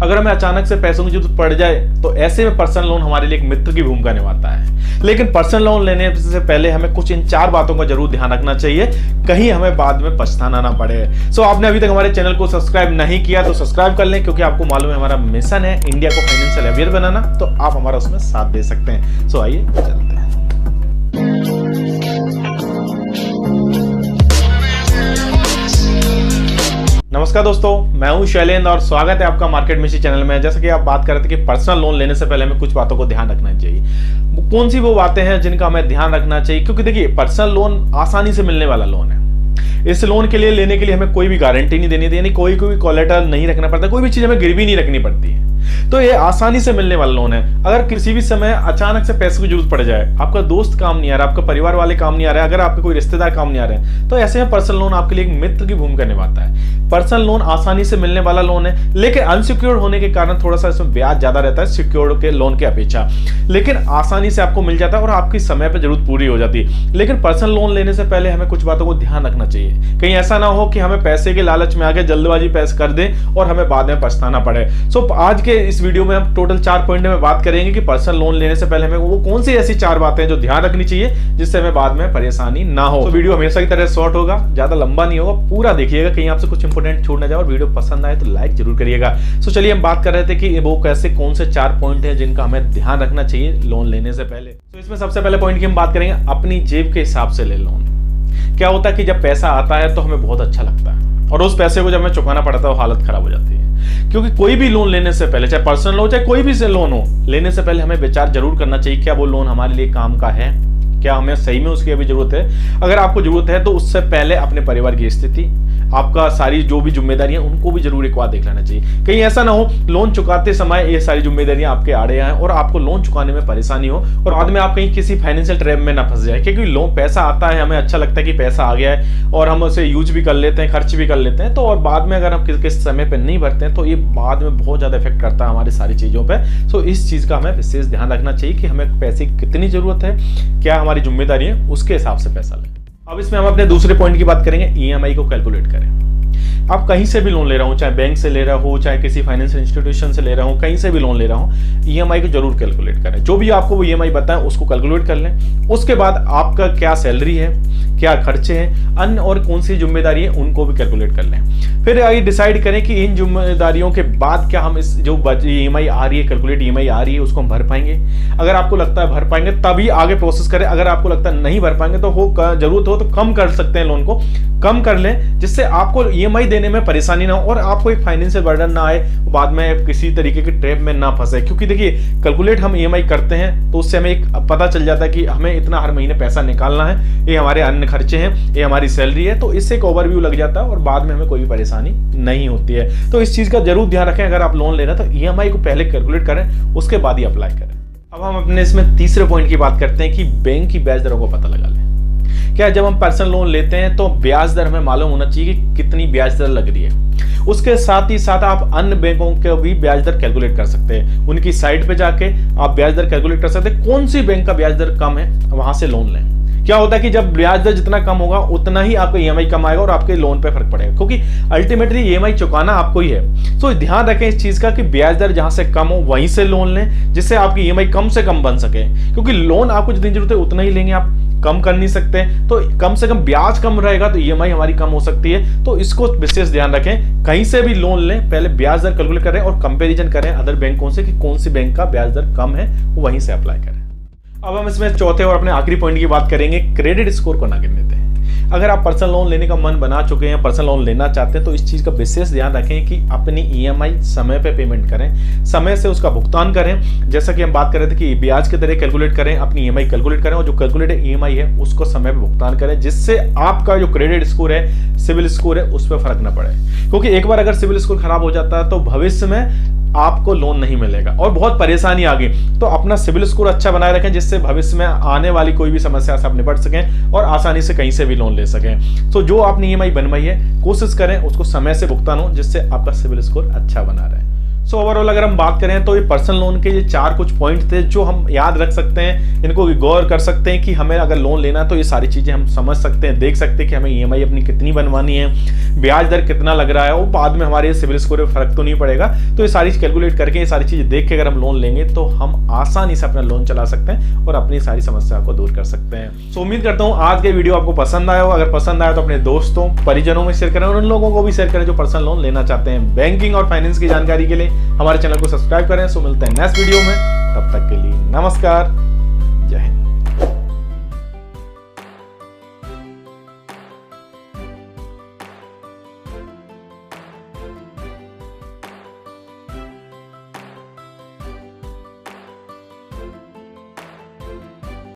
अगर हमें अचानक से पैसों की जरूरत पड़ जाए तो ऐसे में पर्सनल लोन हमारे लिए एक मित्र की भूमिका निभाता है। लेकिन पर्सनल लोन लेने से पहले हमें कुछ इन 4 बातों का जरूर ध्यान रखना चाहिए, कहीं हमें बाद में पछताना ना पड़े। सो आपने अभी तक हमारे चैनल को सब्सक्राइब नहीं किया तो सब्सक्राइब कर लें, क्योंकि आपको मालूम है हमारा मिशन है इंडिया को फाइनेंशियल अवेयर बनाना, तो आप हमारा उसमें साथ दे सकते हैं। सो आइए चलते हैं। नमस्कार दोस्तों, मैं हूं शैलेंद्र और स्वागत है आपका मार्केट मिशन चैनल में। जैसा कि आप बात कर रहे थे कि पर्सनल लोन लेने से पहले हमें कुछ बातों को ध्यान रखना चाहिए। कौन सी वो बातें हैं जिनका हमें ध्यान रखना चाहिए? क्योंकि देखिए, पर्सनल लोन आसानी से मिलने वाला लोन है। इस लोन के लिए लेने के लिए हमें कोई भी गारंटी नहीं देनी थी, यानी कोई कोलेटरल नहीं रखना पड़ता, कोई भी चीज हमें गिरवी नहीं रखनी पड़ती है। तो ये आसानी से मिलने वाला लोन है। अगर किसी भी समय अचानक से पैसे की जरूरत पड़ जाए, आपका दोस्त काम नहीं आ रहा, आपका परिवार वाले काम नहीं आ रहे, अगर आपके कोई रिश्तेदार काम नहीं आ रहे, तो ऐसे में पर्सनल लोन आपके लिए एक मित्र की भूमिका निभाता है। पर्सनल लोन आसानी से मिलने वाला लोन है, लेकिन अनसिक्योर्ड होने के कारण थोड़ा सा इसमें ब्याज ज्यादा रहता है सिक्योर्ड के लोन के अपेक्षा, लेकिन आसानी से आपको मिल जाता है और आपकी समय पर जरूरत पूरी हो जाती है। लेकिन पर्सनल लोन लेने से पहले हमें कुछ बातों को ध्यान रखना चाहिए, कहीं ऐसा ना हो कि हमें पैसे के लालच में आके जल्दबाजी पैसे कर दें और हमें बाद में पछताना पड़े। सो आज के इस वीडियो में हम टोटल 4 पॉइंट में बात करेंगे कि पर्सनल लोन लेने से पहले हमें वो कौन सी ऐसी 4 बातें जो ध्यान रखनी चाहिए जिससे हमें बाद में परेशानी ना हो। तो वीडियो हमेशा की तरह शॉर्ट होगा, ज्यादा लंबा नहीं होगा, पूरा देखिएगा, कहीं आपसे कुछ इंपोर्टेंट छूट ना जाए। और वीडियो पसंद आए तो लाइक जरूर करिएगा। सो चलिए हम बात कर रहे थे कि वो कैसे कौन से 4 पॉइंट है जिनका हमें ध्यान रखना चाहिए लोन लेने से पहले। तो इसमें सबसे पहले पॉइंट की हम बात करेंगे, अपनी जेब के हिसाब से ले लोन। क्या होता है कि जब पैसा आता है तो हमें बहुत अच्छा लगता है और उस पैसे को जब हमें चुकाना पड़ता है वो हालत खराब हो जाती है। क्योंकि कोई भी लोन लेने से पहले, चाहे पर्सनल हो चाहे कोई भी से लोन हो, लेने से पहले हमें विचार जरूर करना चाहिए क्या वो लोन हमारे लिए काम का है, क्या हमें सही में उसकी अभी जरूरत है। अगर आपको जरूरत है तो उससे पहले अपने परिवार की स्थिति, आपका सारी जो भी जिम्मेदारियां उनको भी जरूर एक बार देख लेना चाहिए। कहीं ऐसा ना हो लोन चुकाते समय ये सारी जिम्मेदारियां आपके आड़े आए और आपको लोन चुकाने में परेशानी हो और बाद में आप कहीं किसी फाइनेंशियल ट्रैप में ना फंस जाए। क्योंकि लोन पैसा आता है, हमें अच्छा लगता है कि पैसा आ गया है और हम उसे यूज भी कर लेते हैं, खर्च भी कर लेते हैं, तो और बाद में अगर हम किस समय पर नहीं भरते हैं तो ये बाद में बहुत ज्यादा इफेक्ट करता है हमारी सारी चीजों पर। सो इस चीज का हमें विशेष ध्यान रखना चाहिए कि हमें पैसे की कितनी जरूरत है, क्या हमारी जिम्मेदारी है, उसके हिसाब से पैसा लें। अब इसमें हम अपने दूसरे पॉइंट की बात करेंगे, ईएमआई को कैलकुलेट करें। आप कहीं से भी लोन ले रहा हूं, चाहे बैंक से ले रहा हो, चाहे किसी फाइनेंशियल इंस्टीट्यूशन से ले रहा हूं, कहीं से भी लोन ले रहा हूं, ईएमआई को जरूर कैलकुलेट करें। जो भी आपको वो ईएमआई बताएं उसको कैलकुलेट कर लें। उसके बाद आपका क्या सैलरी है, क्या खर्चे हैं, अन्य और कौन सी जिम्मेदारी है, उनको भी कैलकुलेट कर लें। फिर आइए डिसाइड करें कि इन जिम्मेदारियों के बाद क्या हम इस जो ईएमआई आ रही है, कैलकुलेट ईएमआई आ रही है, उसको हम भर पाएंगे। अगर आपको लगता है भर पाएंगे तभी आगे प्रोसेस करें। अगर आपको लगता है नहीं भर पाएंगे तो जरूरत हो तो कम कर सकते हैं, लोन को कम कर लें, जिससे आपको ईएमआई देने में परेशानी ना हो और आपको एक फाइनेंशियल बर्डन ना आए, बाद में किसी तरीके के ट्रैप में ना फंसे। क्योंकि देखिए, कैलकुलेट हम ईएमआई करते हैं तो उससे हमें एक पता चल जाता है कि हमें इतना हर महीने पैसा निकालना है, ये हमारे अन्य खर्चे हैं, ये हमारी सैलरी है, तो इससे एक ओवरव्यू लग जाता है और बाद में हमें कोई भी परेशानी नहीं होती है। तो इस चीज का जरूर ध्यान रखें, अगर आप लोन ले रहे हैं तो ईएमआई को पहले कैलकुलेट करें, उसके बाद ही अप्लाई करें। अब हम अपने इसमें तीसरे पॉइंट की बात करते हैं कि बैंक की ब्याज दरों को पता लगा लें। क्या जब हम पर्सनल लोन लेते हैं तो ब्याज दर हमें मालूम होना चाहिए कि कितनी ब्याज दर लग रही है। उसके साथ ही साथ आप अन्य बैंकों के भी ब्याज दर कैलकुलेट कर सकते हैं। उनकी साइट पे जाके आप ब्याज दर कैलकुलेट कर सकते हैं, कौन सी बैंक का ब्याज दर कम है, वहां से लोन लें। क्या होता है कि जब ब्याज दर जितना कम होगा उतना ही आपका ईएमआई कम आएगा और आपके लोन पे फर्क पड़ेगा, क्योंकि अल्टीमेटली ईएमआई चुकाना आपको ही है। तो ध्यान रखें इस चीज का कि ब्याज दर जहां से कम हो वहीं से लोन लें, जिससे आपकी ईएमआई कम से कम बन सके। क्योंकि लोन आपको जितनी जरूरत है उतना ही लेंगे, आप कम कर नहीं सकते, तो कम से कम ब्याज कम रहेगा तो ईएमआई हमारी कम हो सकती है। तो इसको विशेष ध्यान रखें, कहीं से भी लोन लें पहले ब्याज दर कैलकुलेट करें और कंपैरिजन करें अदर बैंकों से कि कौन सी बैंक का ब्याज दर कम है, वहीं से अप्लाई करें। अब हम इसमें चौथे और अपने आखिरी पॉइंट की बात करेंगे, क्रेडिट स्कोर को ना गिरने दें। अगर आप पर्सनल लोन लेने का मन बना चुके हैं, पर्सनल लोन लेना चाहते हैं, तो इस चीज का विशेष ध्यान रखें कि अपनी ईएमआई समय पे पेमेंट करें, समय से उसका भुगतान करें। जैसा कि हम बात कर रहे थे कि ब्याज के तरह कैलकुलेट करें, अपनी ईएमआई कैलकुलेट करें और जो कैलकुलेटेड ईएमआई है उसको समय पे भुगतान करें, जिससे आपका जो क्रेडिट स्कोर है, सिविल स्कोर है, उस पर फर्क न पड़े। क्योंकि एक बार अगर सिविल स्कोर खराब हो जाता है तो भविष्य में आपको लोन नहीं मिलेगा और बहुत परेशानी आ गई। तो अपना सिविल स्कोर अच्छा बनाए रखें, जिससे भविष्य में आने वाली कोई भी समस्या से आप निपट सकें और आसानी से कहीं से भी लोन ले सकें। तो जो आपने ईएमआई बनवाई है कोशिश करें उसको समय से भुगतान हो, जिससे आपका सिविल स्कोर अच्छा बना रहे। सो ओवरऑल अगर हम बात करें तो ये पर्सनल लोन के ये 4 कुछ पॉइंट थे जो हम याद रख सकते हैं, इनको गौर कर सकते हैं कि हमें अगर लोन लेना है तो ये सारी चीजें हम समझ सकते हैं, देख सकते हैं कि हमें ईएमआई अपनी कितनी बनवानी है, ब्याज दर कितना लग रहा है, और बाद में हमारे सिविल स्कोर में फर्क तो नहीं पड़ेगा। तो ये सारी कैलकुलेट करके ये सारी चीजें देख के अगर हम लोन लेंगे तो हम आसानी से अपना लोन चला सकते हैं और अपनी सारी समस्या को दूर कर सकते हैं। सो उम्मीद करता हूँ आज के वीडियो आपको पसंद आया हो। अगर पसंद आया तो अपने दोस्तों परिजनों में शेयर करें और उन लोगों को भी शेयर करें जो पर्सनल लोन लेना चाहते हैं। बैंकिंग और फाइनेंस की जानकारी के लिए हमारे चैनल को सब्सक्राइब करें। सो मिलते हैं नेक्स्ट वीडियो में, तब तक के लिए नमस्कार।